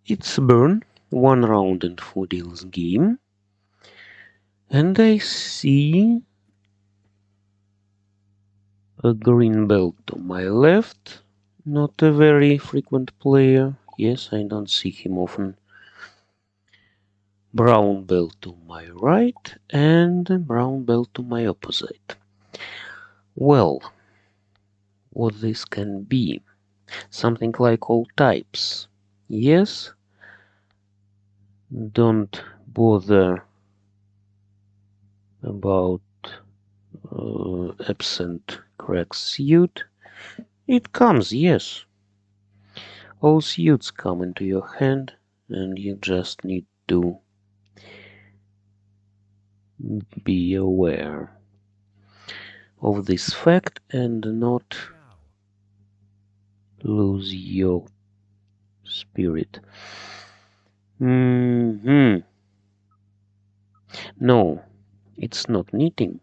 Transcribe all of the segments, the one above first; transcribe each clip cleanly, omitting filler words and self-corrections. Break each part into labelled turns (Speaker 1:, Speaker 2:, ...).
Speaker 1: It's Bern, 1 round and 4 deals game, and I see a green belt to my left, not a very frequent player, yes, I don't see him often. Brown belt to my right, and brown belt to my opposite. Well, what this can be? Something like all types. Yes, don't bother about absent crack suit. It comes, yes. All suits come into your hand, and you just need to be aware of this fact and not lose your spirit. No, it's not knitting.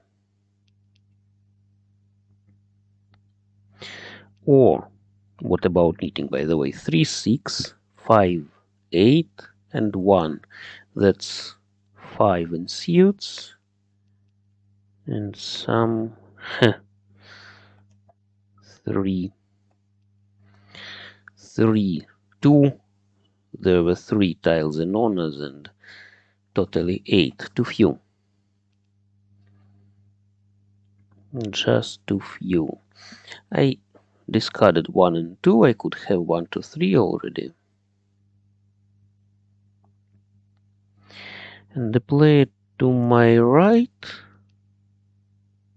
Speaker 1: Or, what about knitting, by the way? 3, 6, 5, 8, and 1. That's 5 in suits, and some 3, 3, 2. There were 3 tiles in honors, and totally 8. Too few. Just too few. I discarded 1 and 2. I could have 1, 2, 3 already. And the player to my right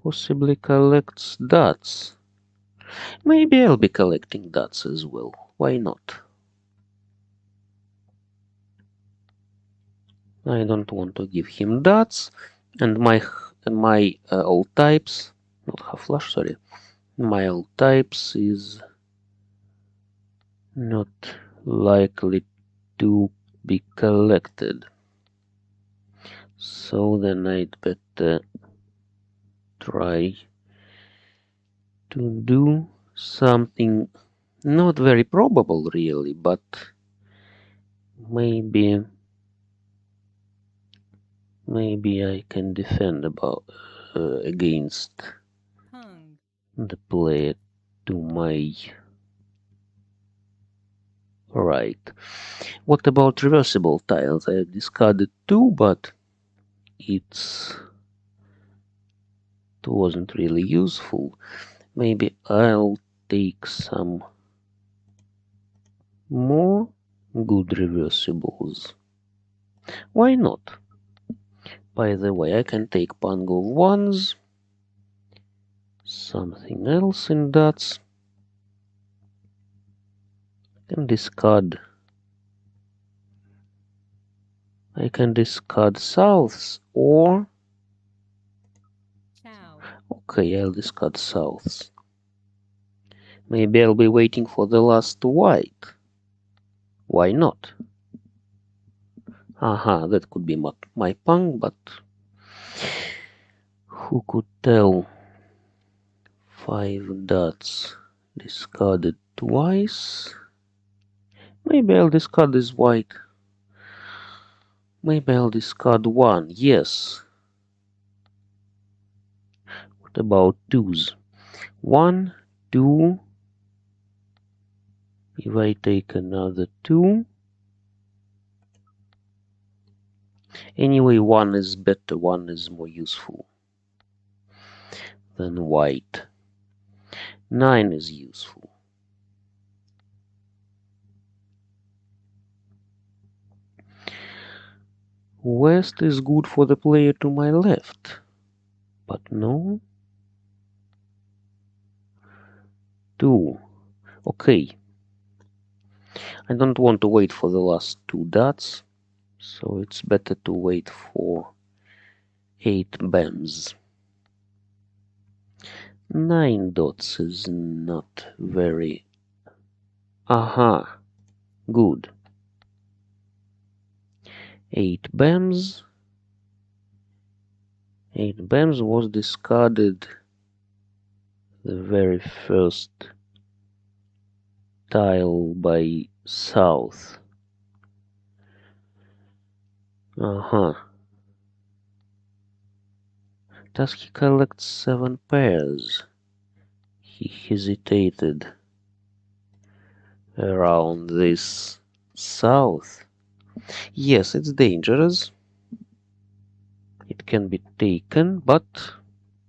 Speaker 1: possibly collects dots. Maybe I'll be collecting dots as well. Why not? I don't want to give him dots, and my all types, not half flush, sorry. My all types is not likely to be collected. So then I'd better try to do something not very probable really, but maybe I can defend against the player to my right. What about reversible tiles? I discarded 2, but it wasn't really useful. Maybe I'll take some more good reversibles. Why not? By the way, I can take pung of 1s, something else in dots, and discard. I can discard souths, or
Speaker 2: chow,
Speaker 1: okay, I'll discard souths. Maybe I'll be waiting for the last white. Why not? Aha, that could be my pung, but who could tell? 5 dots discarded twice. Maybe I'll discard this white. Maybe I'll discard 1. Yes. What about 2s? 1, 2. If I take another 2. Anyway, 1 is better. 1 is more useful than white. 9 is useful. West is good for the player to my left. But no. 2. Okay. I don't want to wait for the last 2 dots. So it's better to wait for 8 BAMs. 9 dots is not very... Aha. Good. 8 BAMs. 8 BAMs was discarded the very first tile by south. Uh-huh. Does he collect 7 pairs? He hesitated around this south. Yes, it's dangerous. It can be taken, but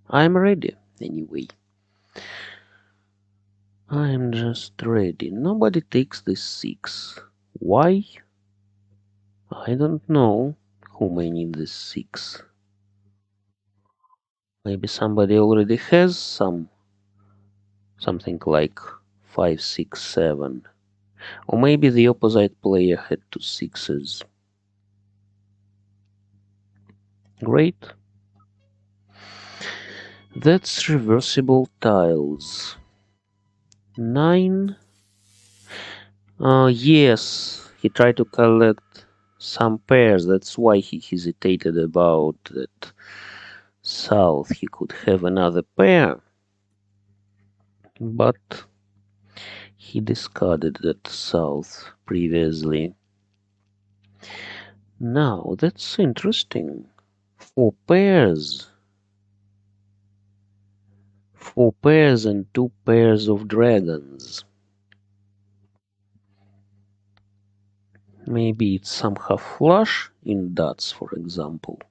Speaker 1: I'm ready anyway. I'm just ready. Nobody takes this 6. Why? I don't know. Who may need this 6? Maybe somebody already has something like 5, 6, 7. Or maybe the opposite player had 2 6s. Great. That's reversible tiles. 9. Yes, he tried to collect some pairs. That's why he hesitated about that south. He could have another pair, but he discarded that south previously. Now, that's interesting. 4 pairs. 4 pairs and 2 pairs of dragons. Maybe it's somehow flush in dots, for example.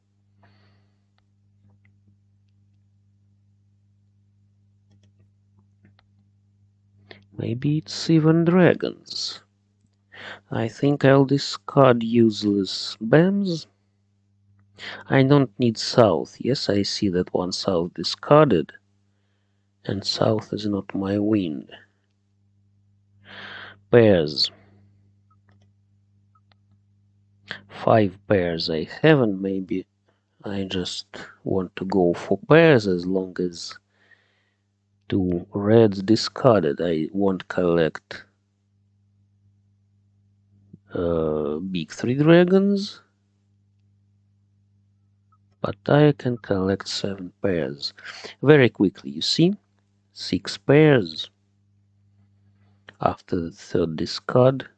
Speaker 1: Maybe it's even dragons. I think I'll discard useless BAMs. I don't need south. Yes, I see that one south discarded, and south is not my wind. Pairs. 5 pairs I haven't. Maybe I just want to go for pairs as long as 2 reds discarded. I won't collect big 3 dragons, but I can collect 7 pairs very quickly. You see, 6 pairs after the 3rd discard,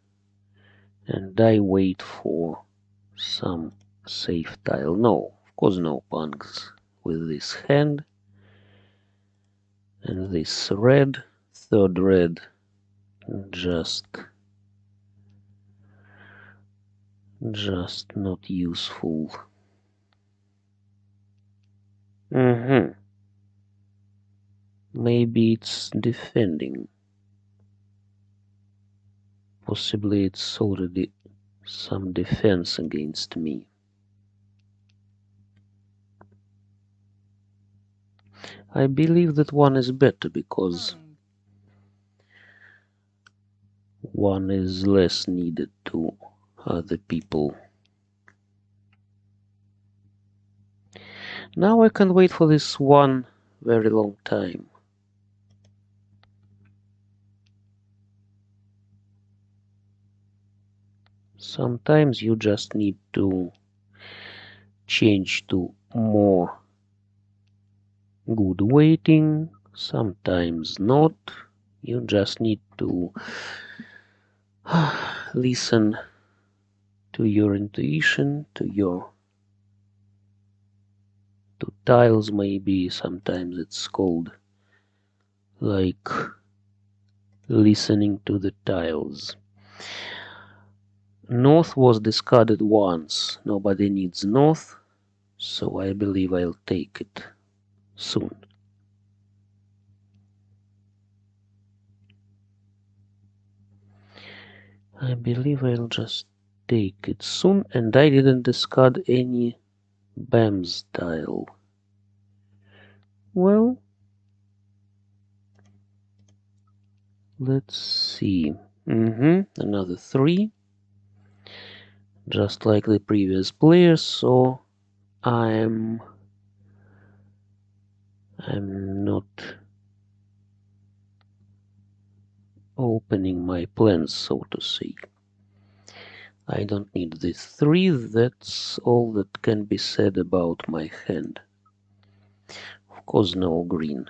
Speaker 1: and I wait for some safe tile. No, of course, no punks with this hand. And this red, 3rd red, just not useful. Maybe it's defending. Possibly it's already some defense against me. I believe that one is better because one is less needed to other people. Now I can wait for this one very long time. Sometimes you just need to change to more good waiting, sometimes not. You just need to listen to your intuition, to tiles maybe. Sometimes it's called like listening to the tiles. North was discarded once. Nobody needs north, so I believe I'll take it soon. I believe I'll just take it soon, and I didn't discard any BAM's tile. Well, let's see. Another 3. Just like the previous player, so I'm not opening my plans, so to say. I don't need this 3, that's all that can be said about my hand. Of course, no green.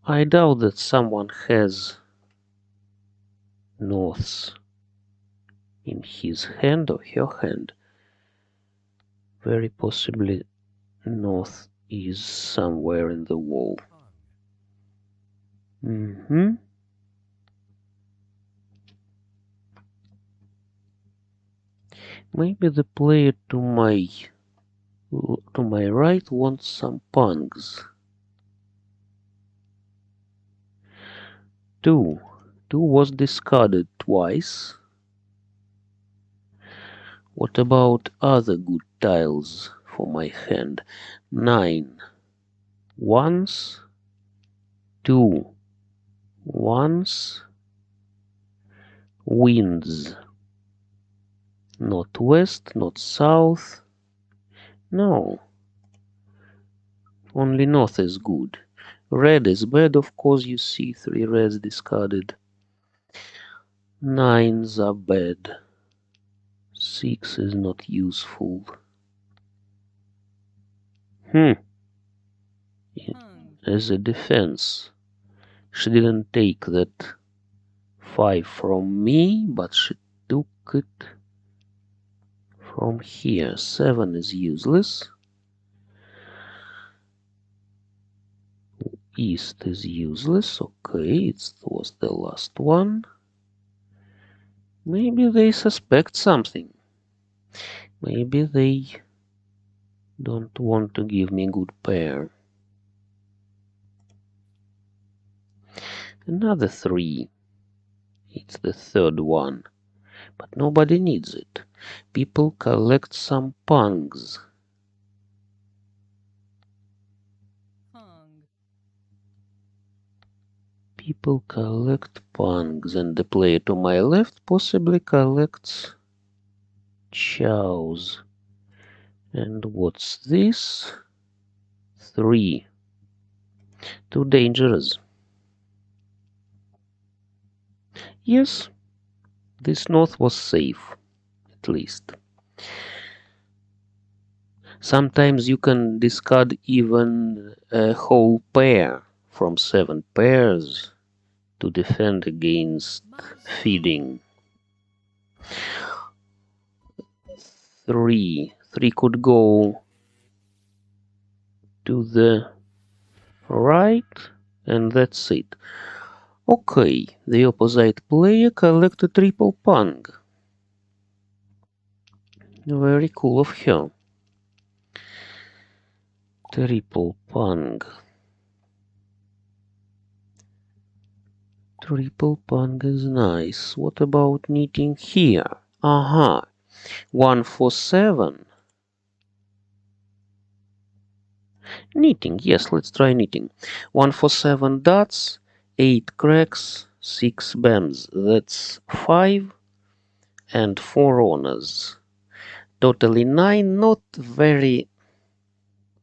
Speaker 1: I doubt that someone has norths in his hand or her hand. Very possibly north is somewhere in the wall. Maybe the player to my right wants some pungs. 2. 2 was discarded twice. What about other good tiles for my hand? 9 once, 2 once, winds. Not west, not south. No, only north is good. Red is bad, of course, you see 3 reds discarded. 9s are bad. 6 is not useful. As a defense. She didn't take that 5 from me, but she took it from here. 7 is useless. East is useless. Okay, it was the last one. Maybe they suspect something. Maybe they don't want to give me a good pair. Another 3. It's the third one. But nobody needs it. People collect some pungs. People collect pungs, and the player to my left possibly collects chows. And what's this? 3. Too dangerous. Yes, this north was safe, at least. Sometimes you can discard even a whole pair from 7 pairs to defend against feeding. 3. 3 could go to the right, and that's it. Okay, the opposite player collected triple pung. Very cool of her. Triple pung. Triple pung is nice. What about knitting here? Aha. 1 for 7. Knitting, yes, let's try knitting. 1 for 7 dots, 8 cracks, 6 bends. That's 5 and 4 honors. Totally 9, not very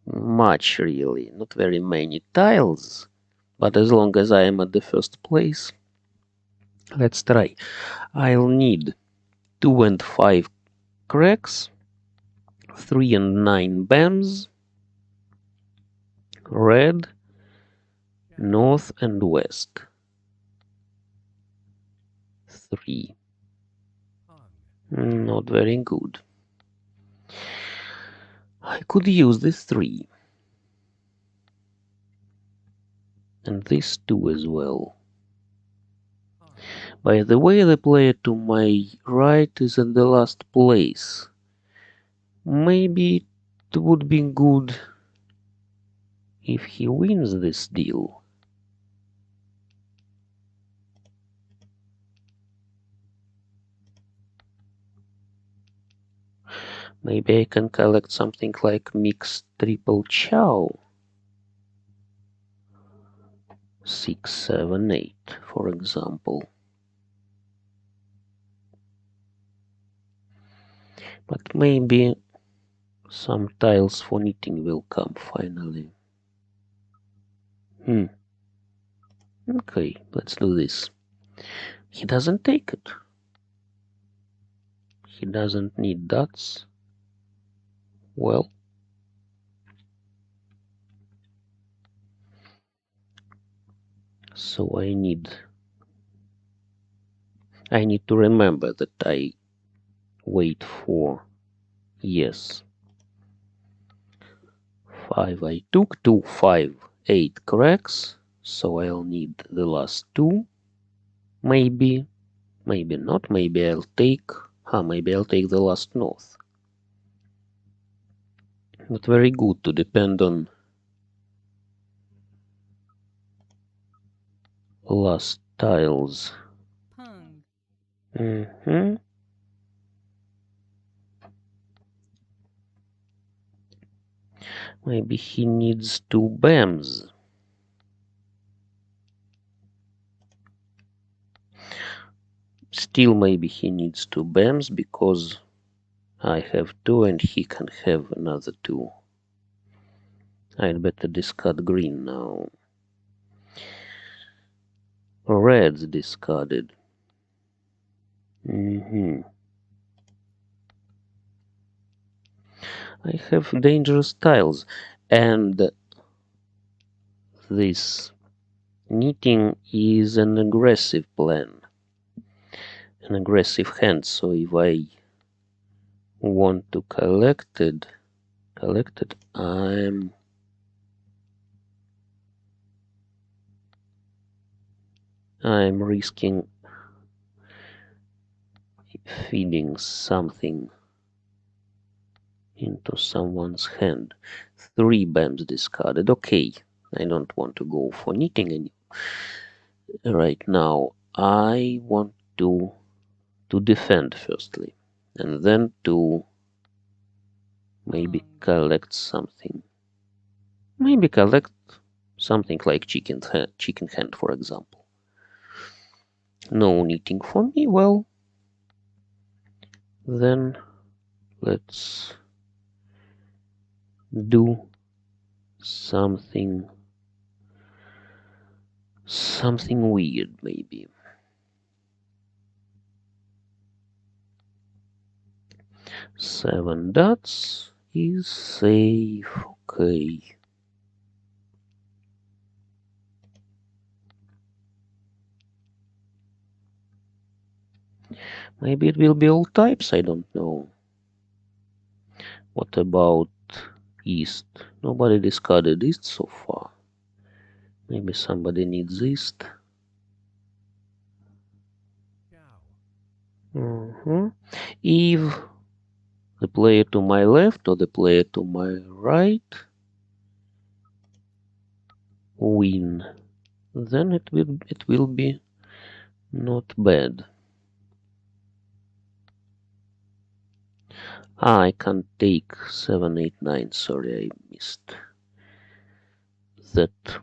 Speaker 1: much really, not very many tiles. But as long as I am at the first place, let's try. I'll need 2 and 5 cracks, 3 and 9 bends, red, north and west. 3. Not very good. I could use this 3. And this 2 as well. By the way, the player to my right is in the last place. Maybe it would be good if he wins this deal. Maybe I can collect something like mixed triple chow. 6, 7, 8, for example. But maybe some tiles for knitting will come finally. Okay, let's do this. He doesn't take it. He doesn't need dots. Well, So I need to remember that I wait for yes. 5 I took, 2, 5, 8 cracks, so I'll need the last 2. Maybe, maybe not, maybe I'll take the last north. Not very good to depend on last tiles.
Speaker 2: Pung.
Speaker 1: Maybe he needs 2 BAMs. Still maybe he needs 2 BAMs because I have 2 and he can have another 2. I'd better discard green now. Red's discarded. I have dangerous tiles, and this knitting is an aggressive plan, an aggressive hand. So if I want to collect it, I'm risking feeding something into someone's hand. 3 BAMs discarded. Okay, I don't want to go for knitting right now. I want to defend firstly, and then to maybe collect something. Maybe collect something like chicken hand, for example. No knitting for me. Well, then let's do something weird maybe. 7 dots is safe. Okay. Maybe it will be all types, I don't know. What about east? Nobody discarded east so far. Maybe somebody needs east. If the player to my left or the player to my right win, then it will be not bad. I can't take 7, 8, 9. Sorry, I missed that.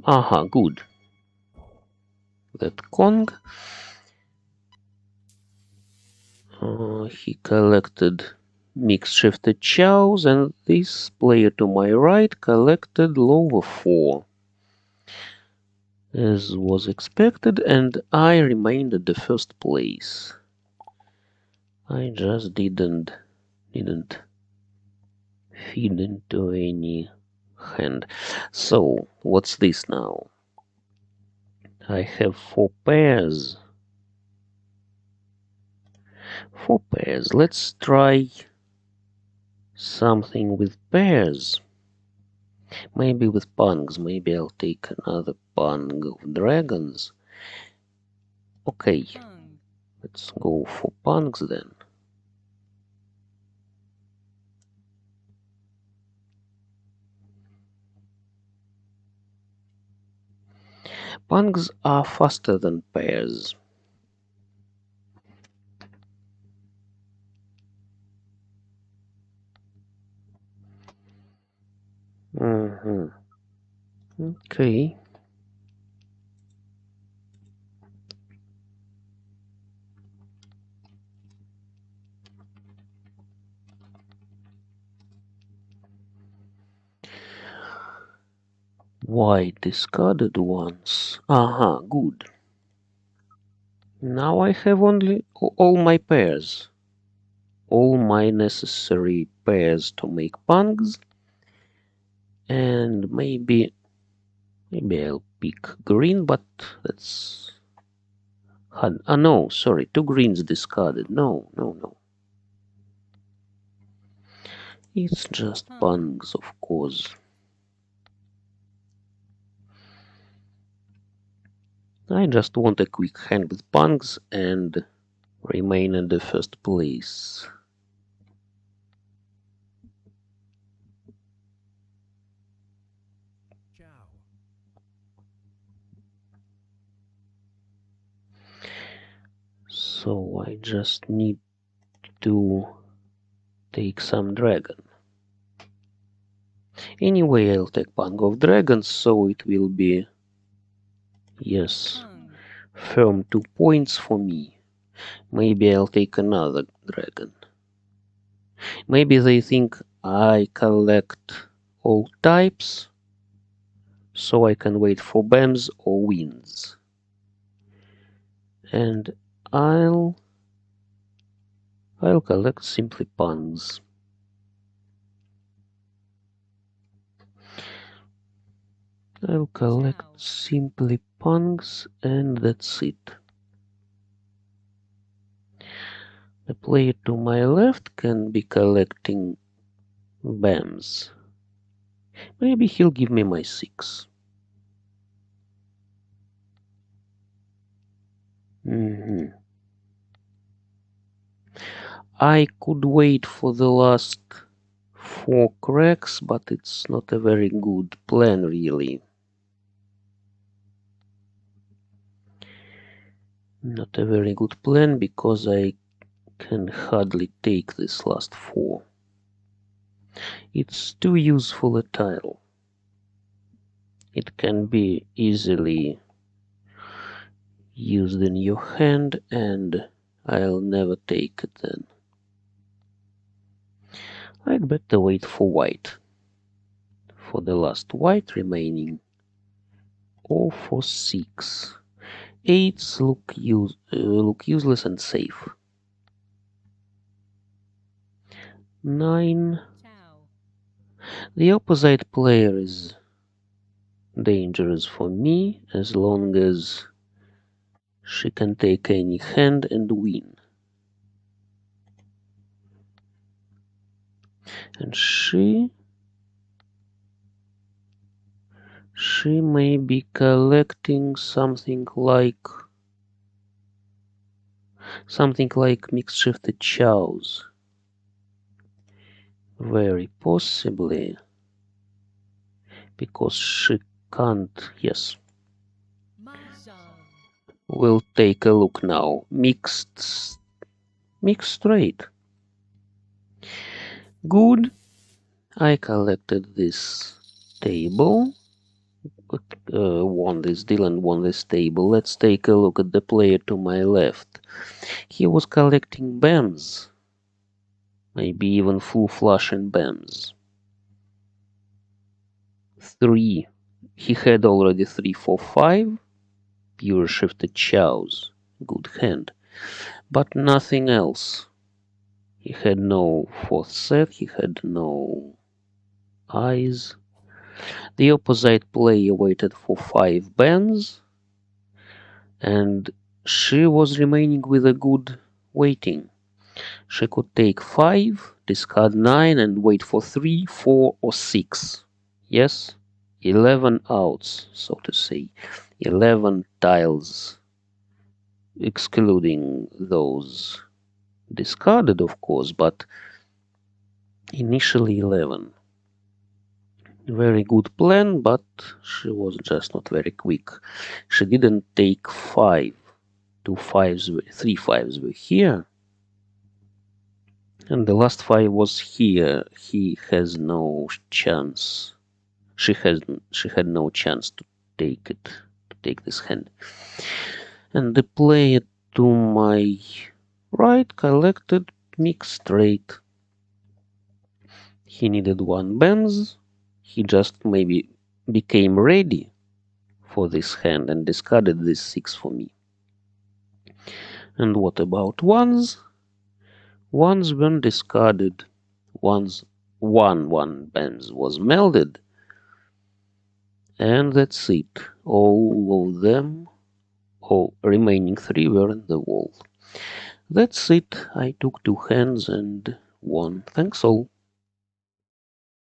Speaker 1: Aha, good. That Kong. He collected mixed shifted chows, and this player to my right collected lower 4. As was expected, and I remained at the first place. I just didn't feed into any hand. So, what's this now? I have 4 pairs. 4 pairs. Let's try something with pairs. Maybe with pungs. Maybe I'll take another pung of dragons. Okay, let's go for pungs then. Pungs are faster than pairs. Okay. White discarded once. Aha, good. Now I have only all my pairs. All my necessary pairs to make pungs. And maybe I'll pick green, but that's... no, sorry, 2 greens discarded. No, no, no. It's just pungs, of course. I just want a quick hand with pungs and remain in the first place.
Speaker 2: Chow.
Speaker 1: So I just need to take some dragon. Anyway, I'll take pung of dragons, so it will be... Yes, firm 2 points for me. Maybe I'll take another dragon. Maybe they think I collect all types, so I can wait for BAMs or wins. And I'll collect simply pungs. I'll collect simply pungs, and that's it. The player to my left can be collecting BAMs. Maybe he'll give me my 6. I could wait for the last 4 cracks, but it's not a very good plan, really. Not a very good plan, because I can hardly take this last 4. It's too useful a tile. It can be easily used in your hand, and I'll never take it then. I'd better wait for white. For the last white remaining. Or for 6. 8s look useless and safe. 9. The opposite player is dangerous for me, as long as she can take any hand and win. And she may be collecting something like mixed shifted chows. Very possibly, because she can't. Yes. We'll take a look now. Mixed straight. Good. I collected this table. Won this deal and won this table. Let's take a look at the player to my left. He was collecting BAMs. Maybe even full flush and BAMs. 3. He had already 3, 4, 5. Pure shifted chows. Good hand. But nothing else. He had no 4th set. He had no eyes. The opposite player waited for 5 BAMs. And she was remaining with a good waiting. She could take 5, discard 9, and wait for 3, 4, or 6. Yes? 11 outs, so to say. 11 tiles, excluding those discarded, of course, but initially 11. Very good plan, but she was just not very quick. She didn't take 5. 2 5s, 3 5s were here. And the last 5 was here. He has no chance. She had no chance to take it, to take this hand. And the player to my right collected mixed straight. He needed 1 BAMs. He just maybe became ready for this hand and discarded this 6 for me. And what about 1s? 1s weren't discarded. 1 BAMs was melded. And that's it. All of them, or remaining three, were in the wall. That's it. I took two hands and won. Thanks all.